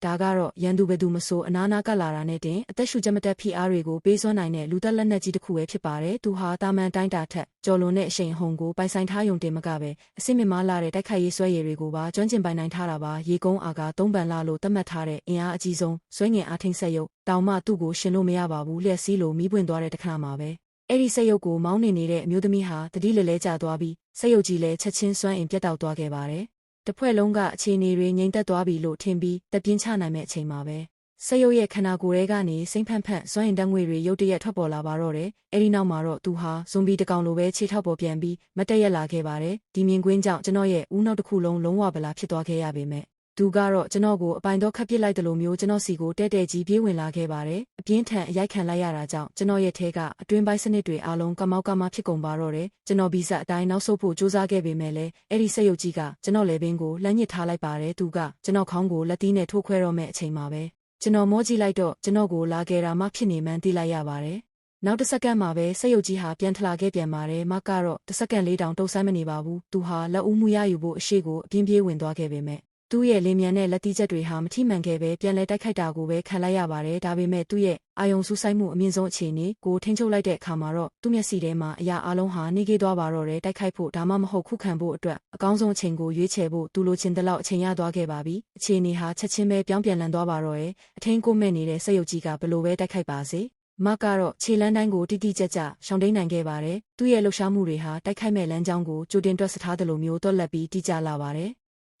ဒါကတော့ရန်သူဘယ်သူမဆိုအနာနာကပ်လာတာနဲ့တင်အသက်ရှူချက်မတက်ဖိအားတွေကိုပေးစွမ်းနိုင်တဲ့လူသက်လက်နက်ကြီးတစ်ခုပဲဖြစ်ပါတယ်သူဟာတာမန်တိုင်းတာထက်ကျော်လွန်တဲ့အရှိန်အဟုန်ကိုပိုင်ဆိုင်ထားယုံတင်မကပဲအစစ်မြစ်မားလာတဲ့တိုက်ခိုက်ရေးဆွဲရည်တွေကိုပါကျွမ်းကျင်ပိုင်နိုင်ထားတာပါရေကုန်းအာက3ပန်လာလို့သတ်မှတ်ထားတဲ့အင်အားအကြီးဆုံးဆွဲငင်အားထိန်ဆက်ရုပ်တောင်မှသူ့ကိုရှင်လို့မရပါဘူးလျှက်စီးလို့မီးပွင့်သွားတဲ့တခါမှာပဲအဲ့ဒီစက်ရုပ်ကိုမောင်းနေနေတဲ့အမျိုးသမီးဟာတတိလဲလဲကျသွားပြီးစက်ရုပ်ကြီးလည်းချက်ချင်းစွမ်းအင်ပြတ်တောက်သွားခဲ့ပါတယ်တဖွဲ့လုံးကအခြေအနေတွေငြိမ်သက်သွားပြီလို့ထင်ပြီးတပြင်းချနိုင်မဲ့အချိန်မှာပဲစက်ရုပ်ရဲ့ခန္ဓာကိုယ်ထဲကနေစိမ့်ဖန့်ဖန့်စွမ်းအင်တက်ငွေတွေရုတ်တရက်ထွက်ပေါ်လာပါတော့တယ်အဲဒီနောက်မှာတော့သူဟာဇွန်ဘီတစ်ကောင်လိုပဲခြေထောက်ပေါ်ပြန်ပြီးမတက်ရက်လာခဲ့ပါတယ်ဒီမြင်ကွင်းကြောင့်ကျွန်တော်ရဲ့ဦးနောက်တစ်ခုလုံးလုံးဝဗလာဖြစ်သွားခဲ့ရပေမဲ့သူကတော့ကျွန်တော်ကိုအပိုင်တော့ခတ်ပစ်လိုက်တယ်လို့မျိုးကျွန်တော်စီကိုတဲတဲကြီးပြေးဝင်လာခဲ့ပါတယ်အပြင်းထန်အရိုက်ခံလိုက်ရတာကြောင့်ကျွန်တော်ရဲ့ထဲကအတွင်းပိုင်းစနစ်တွေအားလုံးကမောက်ကမဖြစ်ကုန်ပါတော့တယ်ကျွန်တော်ဗီဇအတိုင်းနောက်ဆုတ်ဖို့ကြိုးစားခဲ့ပေမဲ့လည်းအဲ့ဒီစက်ရုပ်ကြီးကကျွန်တော်လေပင်ကိုလှမ်းညစ်ထားလိုက်ပါတယ်သူကကျွန်တော်ခေါင်းကိုလက်သီးနဲ့ထိုးခွဲတော့မဲ့အချိန်မှာပဲကျွန်တော်မောကြည့်လိုက်တော့ကျွန်တော်ကိုလာခဲ့တာမှဖြစ်နေမှန်းသိလိုက်ရပါတယ်နောက်တစ်စက္ကန့်မှာပဲစက်ရုပ်ကြီးဟာပြန်ထလာခဲ့ပြန်ပါတယ်မကတော့တစ်စက္ကန့်လေးတောင်တုံ့ဆိုင်းမနေပါဘူးသူဟာလက်ဦးမှုရယူဖို့အရှိကိုအပြင်းပြေးဝင်သွားခဲ့ပေမဲ့သူ့ရဲ့လင်းမြန်တဲ့လက်တီးချက်တွေဟာမထိမှန်ခဲ့ပဲပြန်လဲတိုက်ခိုက်တာကိုပဲခံလိုက်ရပါတယ်ဒါပေမဲ့သူ့ရဲ့အာယုံစူးစိုက်မှုအမြင့်ဆုံးအခြေအနေကိုထိန်းချုပ်လိုက်တဲ့အခါမှာတော့သူ့မျက်စိထဲမှာအရာအလုံးဟာနေခဲ့သွားပါတော့တယ်တိုက်ခိုက်ဖို့ဒါမှမဟုတ်ခုခံဖို့အတွက်အကောင်းဆုံးအချိန်ကိုရွေးချယ်ဖို့သူလိုချင်တဲ့လောက်အချိန်ရသွားခဲ့ပါပြီအခြေအနေဟာချက်ချင်းပဲပြောင်းပြန်လည်သွားပါတော့ရဲ့အထင်းကိုမဲ့နေတဲ့စက်ရုပ်ကြီးကဘလို့ပဲတိုက်ခိုက်ပါစေမကတော့ခြေလန်းတိုင်းကိုတိတိကျကျရှောင်တိန်နိုင်ခဲ့ပါတယ်သူ့ရဲ့လှုပ်ရှားမှုတွေဟာတိုက်ခိုက်မဲ့လမ်းကြောင်းကိုကြိုတင်တွက်ဆထားသလိုမျိုးတွက်လက်ပြီးတိကျလာပါတယ်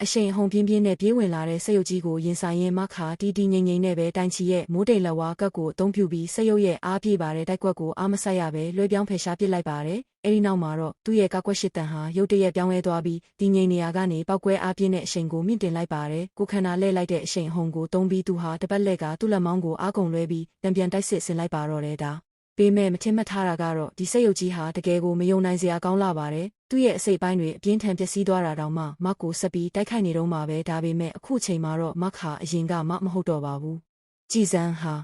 အရှိန်အဟုန်ပြင်းပြင်းနဲ့ပြေးဝင်လာတဲ့စက်ရုပ်ကြီးကိုရင်ဆိုင်ရင်မခါတီးတီးငိမ့်ငိမ့်နဲ့ပဲတိုင်ချီရဲ့မိုးတိမ်လက်ဝါးကတ်ကိုအသုံးပြုပြီးစက်ရုပ်ရဲ့အားပြေပါတဲ့တိုက်ကွက်ကိုအားမဆက်ရပဲလွှဲပြောင်းဖယ်ရှားပစ်လိုက်ပါတယ်အဲဒီနောက်မှာတော့သူ့ရဲ့ကာကွက်ရှစ်တန်ဟာရုတ်တရက်ပြောင်းလဲသွားပြီးဒီငိမ့်နေရာကနေပောက်ကွဲအားပြင်းတဲ့အရှိန်ကိုမြင့်တင်လိုက်ပါတယ်ကိုခန္ဓာလဲလိုက်တဲ့အရှိန်အဟုန်ကိုသုံးပြီးသူဟာတပတ်လက်ကသူ့လက်မောင်းကိုအားကုန်လွှဲပြီးပြန်တိုက်စစ်ဆင်လိုက်ပါတော့တယ်ဒါပေမဲ့မထင်မှတ်ထားတာကတော့ဒီစက်ရုပ်ကြီးဟာတကယ်ကိုမယုံနိုင်စရာကောင်းလာပါတယ်သူ့ရဲ့အစိတ်ပိုင်းတွေအပြင်းထန်ပျက်စီးသွားတာတောင်မှမတ်ကိုဆက်ပြီးတိုက်ခိုက်နေတော့မှာပဲဒါပေမဲ့အခုချိန်မှာတော့မတ်ဟာအရင်ကမဟုတ်တော့ပါဘူးကြည်စမ်းဟာ